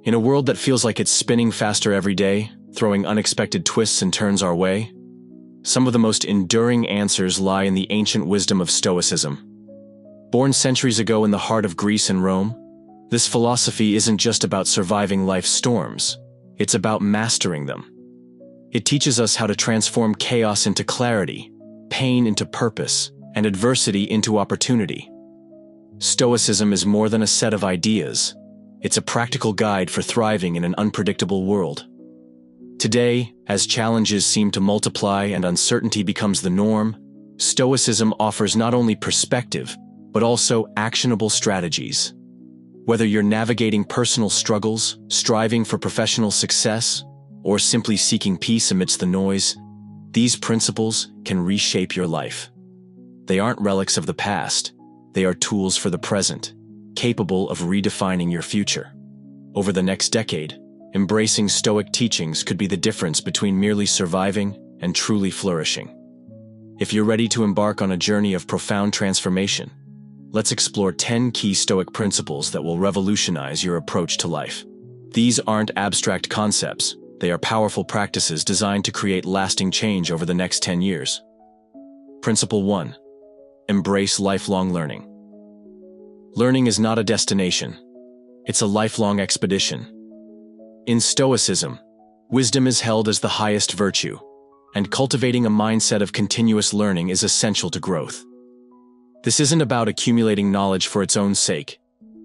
In a world that feels like it's spinning faster every day, throwing unexpected twists and turns our way, some of the most enduring answers lie in the ancient wisdom of Stoicism. Born centuries ago in the heart of Greece and Rome, this philosophy isn't just about surviving life's storms, it's about mastering them. It teaches us how to transform chaos into clarity, pain into purpose, and adversity into opportunity. Stoicism is more than a set of ideas. It's a practical guide for thriving in an unpredictable world. Today, as challenges seem to multiply and uncertainty becomes the norm, Stoicism offers not only perspective, but also actionable strategies. Whether you're navigating personal struggles, striving for professional success, or simply seeking peace amidst the noise, these principles can reshape your life. They aren't relics of the past, they are tools for the present, capable of redefining your future. Over the next decade, embracing Stoic teachings could be the difference between merely surviving and truly flourishing. If you're ready to embark on a journey of profound transformation, let's explore 10 key Stoic principles that will revolutionize your approach to life. These aren't abstract concepts, they are powerful practices designed to create lasting change over the next 10 years. Principle 1. Embrace lifelong learning. Learning is not a destination, it's a lifelong expedition. In Stoicism, wisdom is held as the highest virtue, and cultivating a mindset of continuous learning is essential to growth. This isn't about accumulating knowledge for its own sake.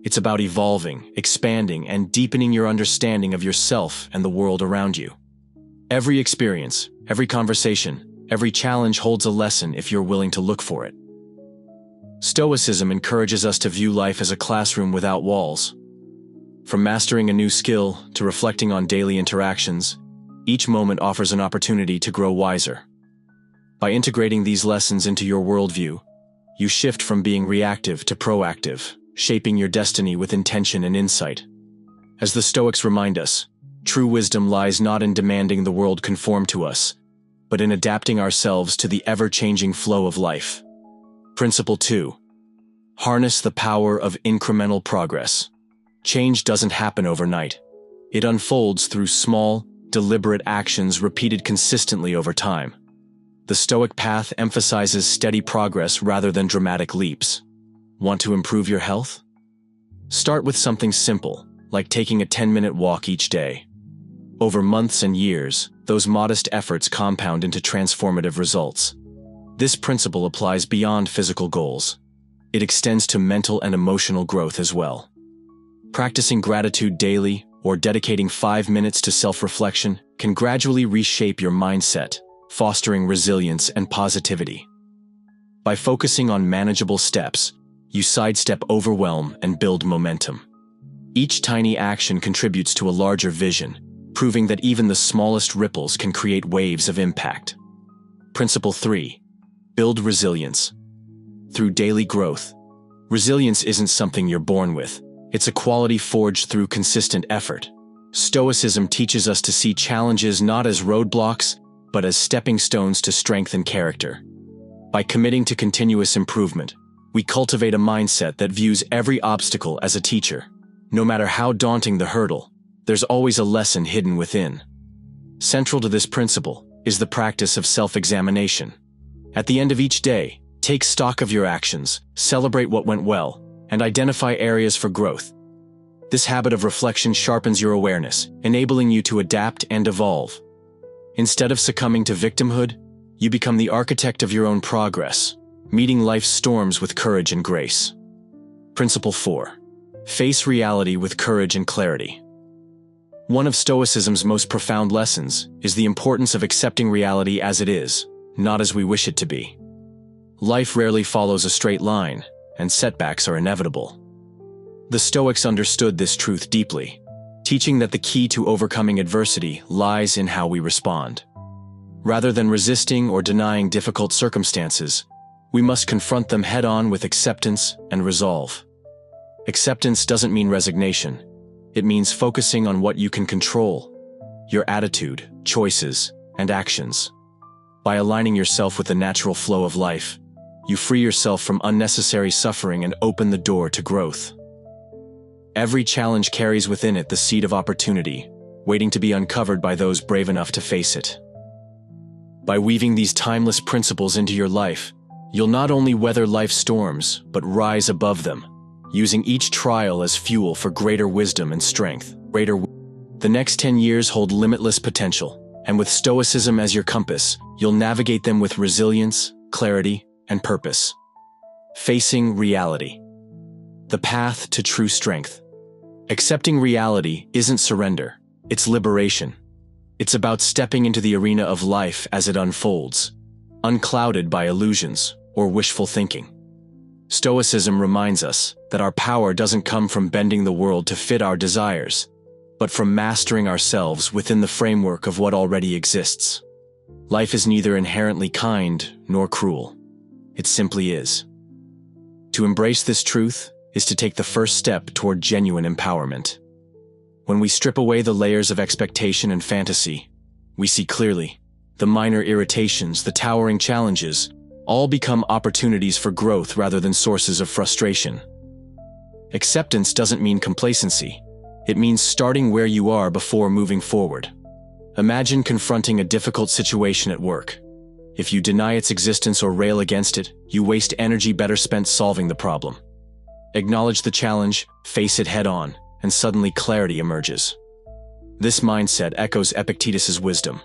It's about evolving, expanding, and deepening your understanding of yourself and the world around you. Every experience, every conversation, every challenge holds a lesson if you're willing to look for it. Stoicism encourages us to view life as a classroom without walls. From mastering a new skill to reflecting on daily interactions, each moment offers an opportunity to grow wiser. By integrating these lessons into your worldview, you shift from being reactive to proactive, shaping your destiny with intention and insight. As the Stoics remind us, true wisdom lies not in demanding the world conform to us, but in adapting ourselves to the ever-changing flow of life. Principle 2. Harness the power of incremental progress. Change doesn't happen overnight. It unfolds through small, deliberate actions repeated consistently over time. The Stoic path emphasizes steady progress rather than dramatic leaps. Want to improve your health? Start with something simple, like taking a 10-minute walk each day. Over months and years, those modest efforts compound into transformative results. This principle applies beyond physical goals. It extends to mental and emotional growth as well. Practicing gratitude daily or dedicating 5 minutes to self-reflection can gradually reshape your mindset, fostering resilience and positivity. By focusing on manageable steps, you sidestep overwhelm and build momentum. Each tiny action contributes to a larger vision, proving that even the smallest ripples can create waves of impact. Principle 3. Build resilience. Through daily growth, resilience isn't something you're born with. It's a quality forged through consistent effort. Stoicism teaches us to see challenges not as roadblocks, but as stepping stones to strength and character. By committing to continuous improvement, we cultivate a mindset that views every obstacle as a teacher. No matter how daunting the hurdle, there's always a lesson hidden within. Central to this principle is the practice of self-examination. At the end of each day, take stock of your actions, celebrate what went well, and identify areas for growth. This habit of reflection sharpens your awareness, enabling you to adapt and evolve. Instead of succumbing to victimhood, you become the architect of your own progress, meeting life's storms with courage and grace. Principle 4. Face reality with courage and clarity. One of Stoicism's most profound lessons is the importance of accepting reality as it is, not as we wish it to be. Life rarely follows a straight line, and setbacks are inevitable. The Stoics understood this truth deeply, teaching that the key to overcoming adversity lies in how we respond. Rather than resisting or denying difficult circumstances, we must confront them head-on with acceptance and resolve. Acceptance doesn't mean resignation. It means focusing on what you can control: your attitude, choices, and actions. By aligning yourself with the natural flow of life, you free yourself from unnecessary suffering and open the door to growth. Every challenge carries within it the seed of opportunity, waiting to be uncovered by those brave enough to face it. By weaving these timeless principles into your life, you'll not only weather life's storms, but rise above them, using each trial as fuel for greater wisdom and strength. The next 10 years hold limitless potential, and with Stoicism as your compass, you'll navigate them with resilience, clarity, and purpose. Facing reality. The path to true strength. Accepting reality isn't surrender, it's liberation. It's about stepping into the arena of life as it unfolds, unclouded by illusions or wishful thinking. Stoicism reminds us that our power doesn't come from bending the world to fit our desires, but from mastering ourselves within the framework of what already exists. Life is neither inherently kind nor cruel. It simply is. To embrace this truth is to take the first step toward genuine empowerment. When we strip away the layers of expectation and fantasy, we see clearly. The minor irritations, the towering challenges, all become opportunities for growth rather than sources of frustration. Acceptance doesn't mean complacency. It means starting where you are before moving forward. Imagine confronting a difficult situation at work. If you deny its existence or rail against it, you waste energy better spent solving the problem. Acknowledge the challenge, face it head-on, and suddenly clarity emerges. This mindset echoes Epictetus' wisdom.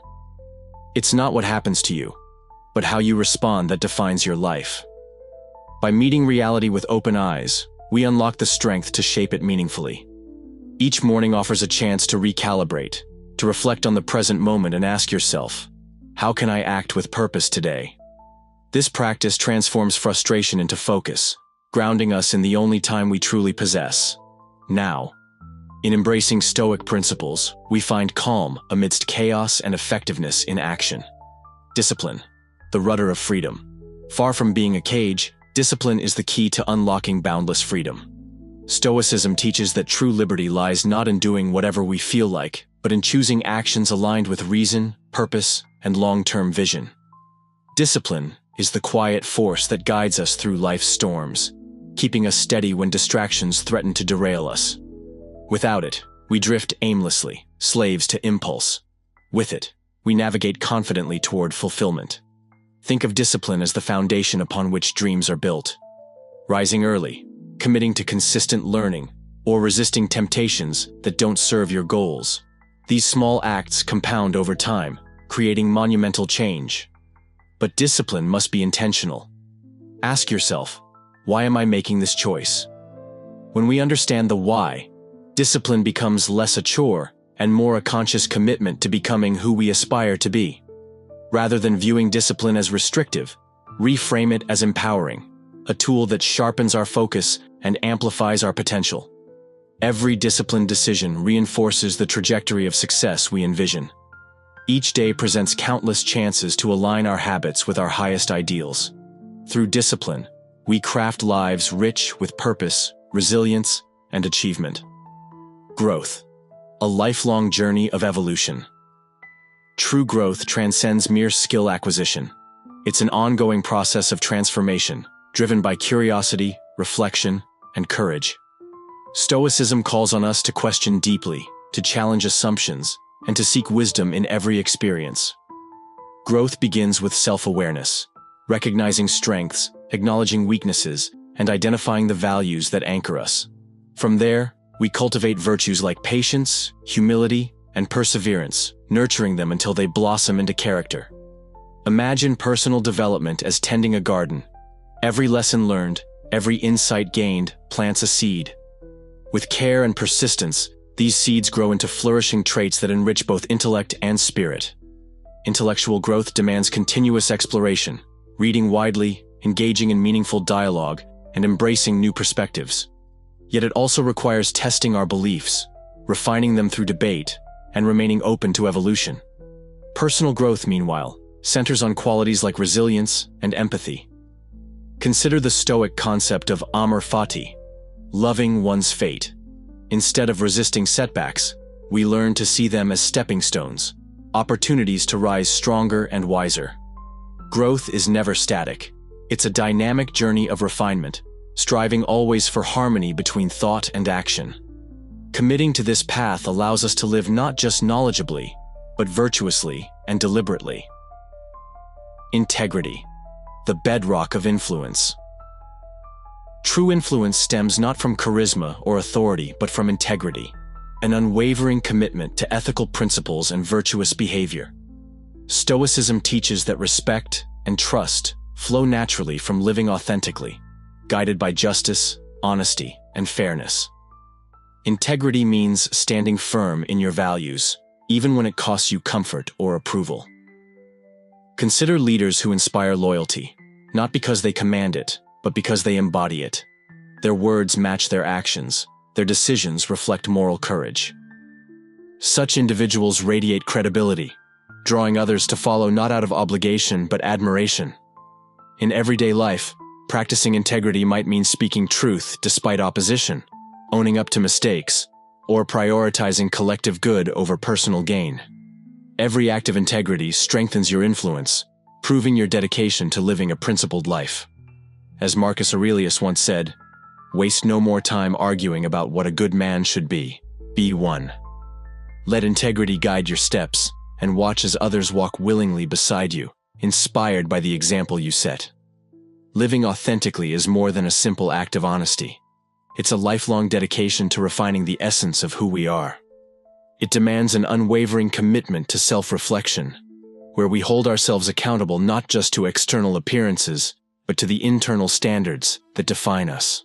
It's not what happens to you, but how you respond that defines your life. By meeting reality with open eyes, we unlock the strength to shape it meaningfully. Each morning offers a chance to recalibrate, to reflect on the present moment and ask yourself, how can I act with purpose today? This practice transforms frustration into focus, grounding us in the only time we truly possess, now. In embracing Stoic principles, we find calm amidst chaos and effectiveness in action. Discipline, the rudder of freedom. Far from being a cage, discipline is the key to unlocking boundless freedom. Stoicism teaches that true liberty lies not in doing whatever we feel like, but in choosing actions aligned with reason, purpose, and long-term vision. Discipline is the quiet force that guides us through life's storms, keeping us steady when distractions threaten to derail us. Without it, we drift aimlessly, slaves to impulse. With it, we navigate confidently toward fulfillment. Think of discipline as the foundation upon which dreams are built. Rising early, committing to consistent learning, or resisting temptations that don't serve your goals. These small acts compound over time, creating monumental change. But discipline must be intentional. Ask yourself, why am I making this choice? When we understand the why, discipline becomes less a chore and more a conscious commitment to becoming who we aspire to be. Rather than viewing discipline as restrictive, reframe it as empowering, a tool that sharpens our focus and amplifies our potential. Every disciplined decision reinforces the trajectory of success we envision. Each day presents countless chances to align our habits with our highest ideals. Through discipline, we craft lives rich with purpose, resilience, and achievement. Growth, a lifelong journey of evolution. True growth transcends mere skill acquisition. It's an ongoing process of transformation, driven by curiosity, reflection, and courage. Stoicism calls on us to question deeply, to challenge assumptions, and to seek wisdom in every experience. Growth begins with self-awareness, recognizing strengths, acknowledging weaknesses, and identifying the values that anchor us. From there, we cultivate virtues like patience, humility, and perseverance, nurturing them until they blossom into character. Imagine personal development as tending a garden. Every lesson learned, every insight gained, plants a seed. With care and persistence, these seeds grow into flourishing traits that enrich both intellect and spirit. Intellectual growth demands continuous exploration, reading widely, engaging in meaningful dialogue, and embracing new perspectives. Yet it also requires testing our beliefs, refining them through debate, and remaining open to evolution. Personal growth, meanwhile, centers on qualities like resilience and empathy. Consider the Stoic concept of amor fati, loving one's fate. Instead of resisting setbacks, we learn to see them as stepping stones, opportunities to rise stronger and wiser. Growth is never static. It's a dynamic journey of refinement, striving always for harmony between thought and action. Committing to this path allows us to live not just knowledgeably, but virtuously and deliberately. Integrity, the bedrock of influence. True influence stems not from charisma or authority, but from integrity, an unwavering commitment to ethical principles and virtuous behavior. Stoicism teaches that respect and trust flow naturally from living authentically, guided by justice, honesty, and fairness. Integrity means standing firm in your values, even when it costs you comfort or approval. Consider leaders who inspire loyalty, not because they command it, but because they embody it. Their words match their actions, their decisions reflect moral courage. Such individuals radiate credibility, drawing others to follow not out of obligation but admiration. In everyday life, practicing integrity might mean speaking truth despite opposition, owning up to mistakes, or prioritizing collective good over personal gain. Every act of integrity strengthens your influence, proving your dedication to living a principled life. As Marcus Aurelius once said, "Waste no more time arguing about what a good man should be. Be one." Let integrity guide your steps, and watch as others walk willingly beside you, inspired by the example you set. Living authentically is more than a simple act of honesty. It's a lifelong dedication to refining the essence of who we are. It demands an unwavering commitment to self-reflection, where we hold ourselves accountable not just to external appearances, but to the internal standards that define us.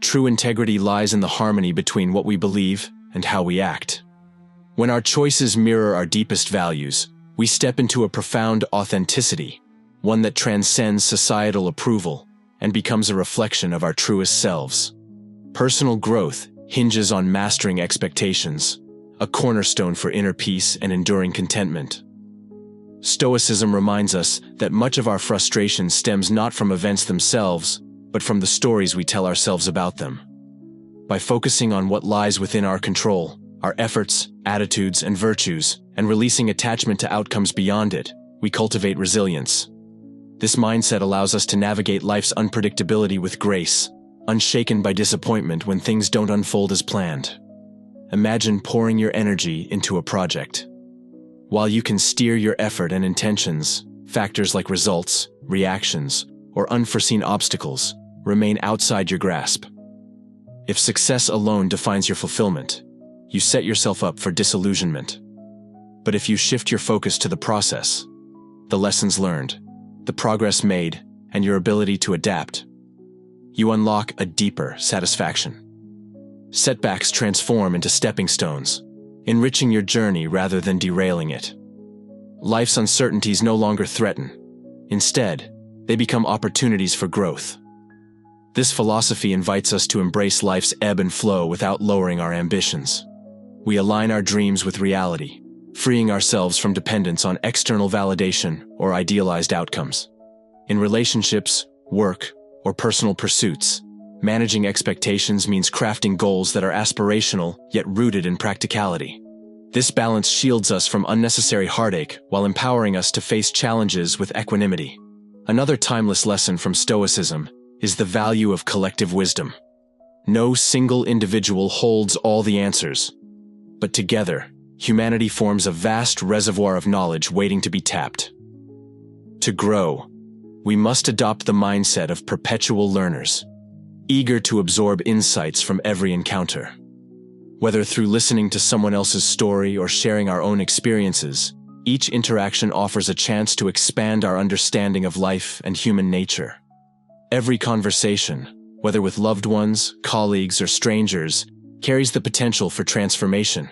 True integrity lies in the harmony between what we believe and how we act. When our choices mirror our deepest values, we step into a profound authenticity, one that transcends societal approval and becomes a reflection of our truest selves. Personal growth hinges on mastering expectations, a cornerstone for inner peace and enduring contentment. Stoicism reminds us that much of our frustration stems not from events themselves, but from the stories we tell ourselves about them. By focusing on what lies within our control, our efforts, attitudes, and virtues, and releasing attachment to outcomes beyond it, we cultivate resilience. This mindset allows us to navigate life's unpredictability with grace, unshaken by disappointment when things don't unfold as planned. Imagine pouring your energy into a project. While you can steer your effort and intentions, factors like results, reactions, or unforeseen obstacles remain outside your grasp. If success alone defines your fulfillment, you set yourself up for disillusionment. But if you shift your focus to the process, the lessons learned, the progress made, and your ability to adapt, you unlock a deeper satisfaction. Setbacks transform into stepping stones, enriching your journey rather than derailing it. Life's uncertainties no longer threaten. Instead, they become opportunities for growth. This philosophy invites us to embrace life's ebb and flow without lowering our ambitions. We align our dreams with reality, freeing ourselves from dependence on external validation or idealized outcomes. In relationships, work, or personal pursuits, managing expectations means crafting goals that are aspirational yet rooted in practicality. This balance shields us from unnecessary heartache while empowering us to face challenges with equanimity. Another timeless lesson from Stoicism is the value of collective wisdom. No single individual holds all the answers, but together, humanity forms a vast reservoir of knowledge waiting to be tapped. To grow, we must adopt the mindset of perpetual learners, eager to absorb insights from every encounter. Whether through listening to someone else's story or sharing our own experiences, each interaction offers a chance to expand our understanding of life and human nature. Every conversation, whether with loved ones, colleagues, or strangers, carries the potential for transformation.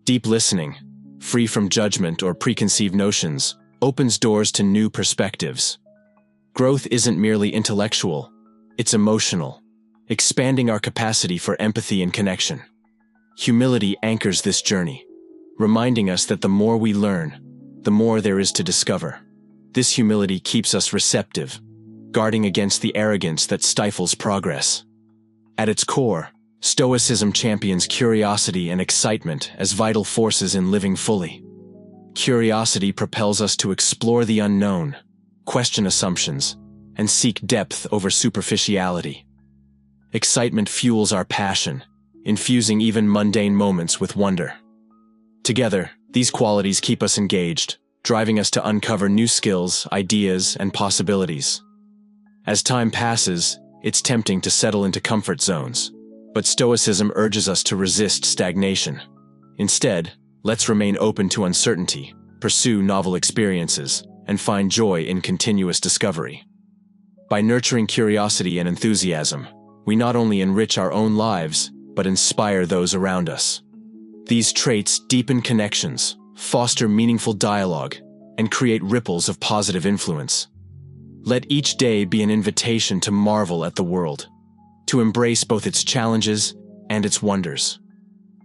Deep listening, free from judgment or preconceived notions, opens doors to new perspectives. Growth isn't merely intellectual, it's emotional, expanding our capacity for empathy and connection. Humility anchors this journey, reminding us that the more we learn, the more there is to discover. This humility keeps us receptive, guarding against the arrogance that stifles progress. At its core, Stoicism champions curiosity and excitement as vital forces in living fully. Curiosity propels us to explore the unknown, question assumptions, and seek depth over superficiality. Excitement fuels our passion, infusing even mundane moments with wonder. Together, these qualities keep us engaged, driving us to uncover new skills, ideas, and possibilities. As time passes, it's tempting to settle into comfort zones, but Stoicism urges us to resist stagnation. Instead, let's remain open to uncertainty, pursue novel experiences, and find joy in continuous discovery. By nurturing curiosity and enthusiasm, we not only enrich our own lives, but inspire those around us. These traits deepen connections, foster meaningful dialogue, and create ripples of positive influence. Let each day be an invitation to marvel at the world, to embrace both its challenges and its wonders.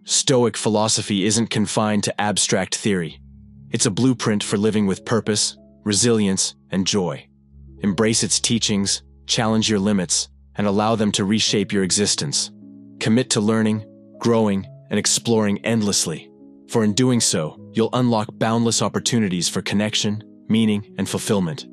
Stoic philosophy isn't confined to abstract theory. It's a blueprint for living with purpose, resilience, and joy. Embrace its teachings, challenge your limits, and allow them to reshape your existence. Commit to learning, growing, and exploring endlessly, for in doing so, you'll unlock boundless opportunities for connection, meaning, and fulfillment.